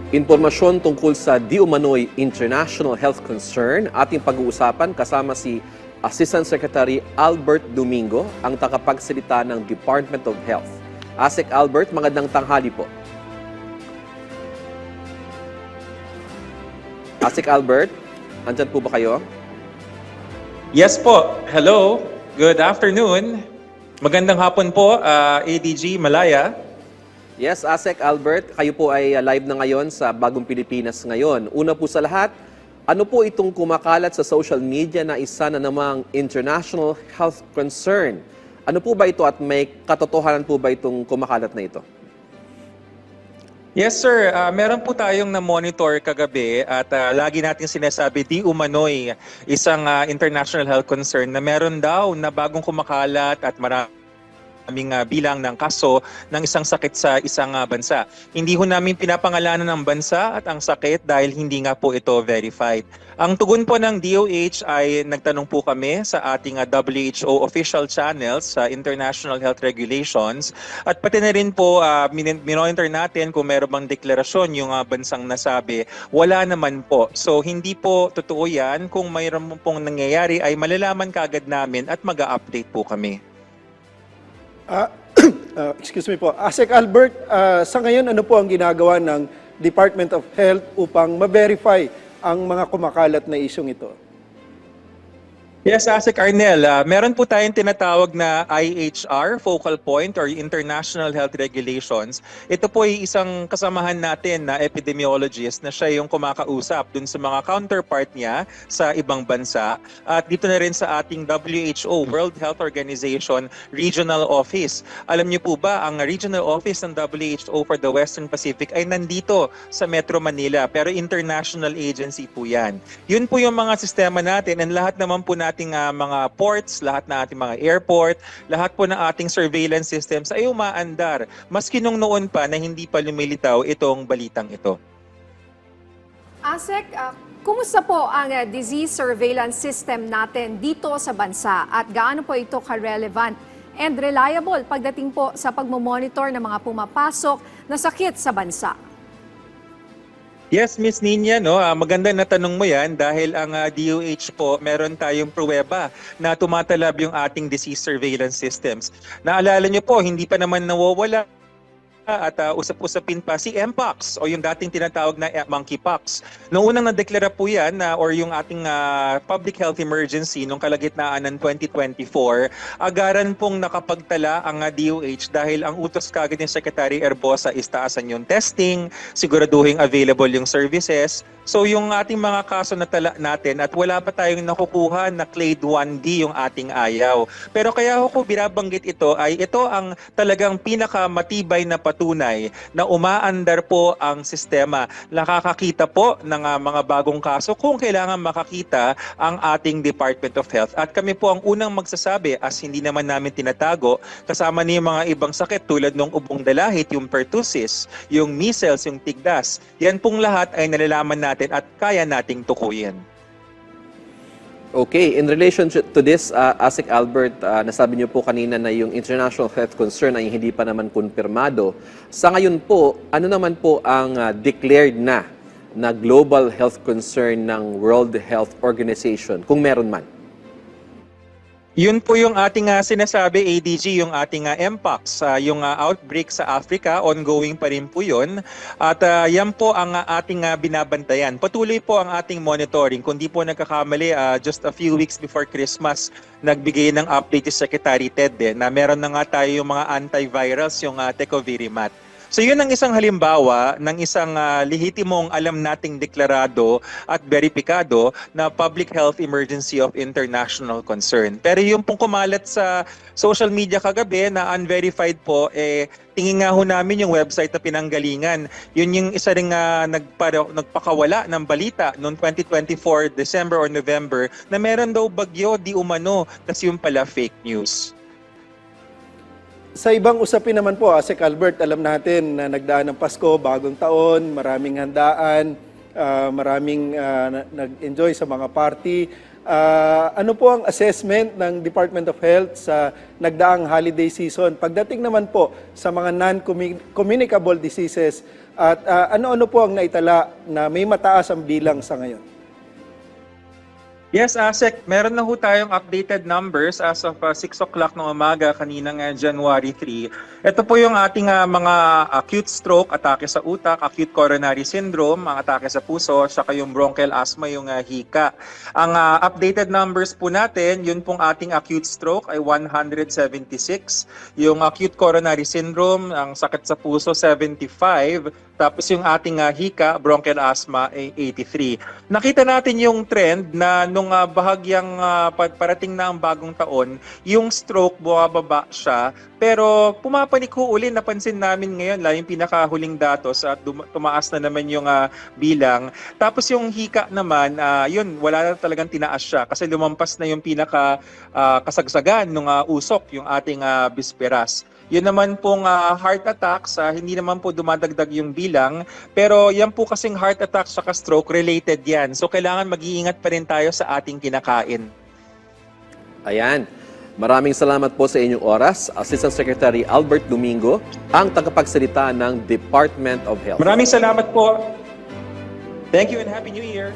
Impormasyon tungkol sa di umano'y international health concern ating pag-uusapan kasama si Assistant Secretary Albert Domingo, ang takapagsalita ng Department of Health. ASEC Albert, magandang tanghali po. ASEC Albert, andyan po ba kayo? Yes po. Hello. Good afternoon. Magandang hapon po, ADG Malaya. Yes, ASEC Albert, kayo po ay live na ngayon sa Bagong Pilipinas ngayon. Una po sa lahat, ano po itong kumakalat sa social media na isa na namang international health concern? Ano po ba ito at may katotohanan po ba itong kumakalat na ito? Yes sir, meron po tayong na-monitor kagabi at lagi natin sinasabi di umano'y isang international health concern na meron daw na bagong kumakalat at maraming bilang ng kaso ng isang sakit sa isang bansa. Hindi ho namin pinapangalanan ng bansa at ang sakit dahil hindi nga po ito verified. Ang tugon po ng DOH ay nagtanong po kami sa ating WHO official channels sa International Health Regulations at pati na rin po minonitor natin kung meron bang deklarasyon yung bansang nasabi. Wala naman po. So hindi po totoo yan. Kung mayroon pong nangyayari ay malalaman kaagad namin at mag-a-update po kami. Excuse me po. ASEC Albert, sa ngayon ano po ang ginagawa ng Department of Health upang ma-verify ang mga kumakalat na isyong ito? Yes, ASEC Arnel, meron po tayong tinatawag na IHR, Focal Point or International Health Regulations. Ito po ay isang kasamahan natin na epidemiologist na siya yung kumakausap dun sa mga counterpart niya sa ibang bansa. At dito na rin sa ating WHO, World Health Organization Regional Office. Alam niyo po ba, ang Regional Office ng WHO for the Western Pacific ay nandito sa Metro Manila, pero international agency po yan. Yun po yung mga sistema natin and lahat naman po nating mga ports, lahat na ating mga airport, lahat po ng ating surveillance systems ay umaandar. Maski nung noon pa na hindi pa lumilitaw itong balitang ito. ASEC, kumusta po ang disease surveillance system natin dito sa bansa at gaano po ito ka-relevant and reliable pagdating po sa pagmomonitor ng mga pumapasok na sakit sa bansa? Yes, Miss Nina, no? Maganda na tanong mo yan dahil ang DOH po, meron tayong pruweba na tumatalab yung ating disease surveillance systems. Naalala niyo po, hindi pa naman nawawala at usap-usapin pa si Mpox o yung dating tinatawag na monkeypox. Noong unang nadeklara po yan or yung ating public health emergency noong kalagitnaan ng 2024, agaran pong nakapagtala ang DOH dahil ang utos kagad ni Secretary Erbosa is taasan yung testing, siguraduhin available yung services. So yung ating mga kaso na tala natin at wala pa tayong nakukuha na clade 1D yung ating ayaw. Pero kaya ko binabanggit ito ay ito ang talagang pinakamatibay na patunay na umaandar po ang sistema. Nakakakita po ng mga bagong kaso kung kailangan makakita ang ating Department of Health. At kami po ang unang magsasabi as hindi naman namin tinatago kasama niyo mga ibang sakit tulad ng ubong dalahit, yung pertussis, yung measles, yung tigdas. Yan pong lahat ay nalalaman natin at kaya nating tukuyin. Okay, in relation to this, ASEC Albert, nasabi niyo po kanina na yung international health concern ay hindi pa naman kumpirmado. Sa ngayon po, ano naman po ang declared na global health concern ng World Health Organization, kung meron man? Yun po yung ating sinasabi, ADG, yung ating Mpox, yung outbreak sa Africa, ongoing pa rin po yun. At yan po ang ating binabantayan. Patuloy po ang ating monitoring. Kung di po nagkakamali, just a few weeks before Christmas, nagbigay ng update si Secretary Ted na meron na nga tayo yung mga antivirals, yung Tecovirimat. So yun ang isang halimbawa ng isang lehitimong alam nating deklarado at beripikado na public health emergency of international concern. Pero yung pong kumalat sa social media kagabi na unverified po, tingin nga ho namin yung website na pinanggalingan. Yun yung isa ring nagpakawala ng balita noong 2024, December or November, na meron daw bagyo di umano, kasi yung pala fake news. Sa ibang usapin naman po, ASEC Albert, alam natin na nagdaan ng Pasko, bagong taon, maraming handaan, maraming nag-enjoy sa mga party. Ano po ang assessment ng Department of Health sa nagdaang holiday season? Pagdating naman po sa mga non-communicable diseases, At ano-ano po ang naitala na may mataas ang bilang sa ngayon? Yes, Asek, meron na ho tayong updated numbers as of 6 o'clock ng umaga kaninang January 3. Ito po yung ating mga acute stroke, atake sa utak, acute coronary syndrome, ang atake sa puso, saka yung bronchial asthma, yung hika. Ang updated numbers po natin, yun pong ating acute stroke ay 176, yung acute coronary syndrome, ang sakit sa puso, 75, tapos yung ating hika, bronchial asthma, ay 83. Nakita natin yung trend na nung bahagyang parating na ang bagong taon, yung stroke bumababa siya, pero pumapanik ho uli, napansin namin ngayon, yung pinakahuling datos at tumaas na naman yung bilang. Tapos yung hika naman, yun, wala na talagang tinaas siya kasi lumampas na yung pinaka kasagsagan ng usok, yung ating bisperas. Yun naman pong heart attacks, hindi naman po dumadagdag yung bilang, pero yan po kasing heart attacks saka stroke related yan. So kailangan mag-iingat pa rin tayo sa ating kinakain. Ayan. Maraming salamat po sa inyong oras. Assistant Secretary Albert Domingo, ang tagapagsalita ng Department of Health. Maraming salamat po. Thank you and Happy New Year.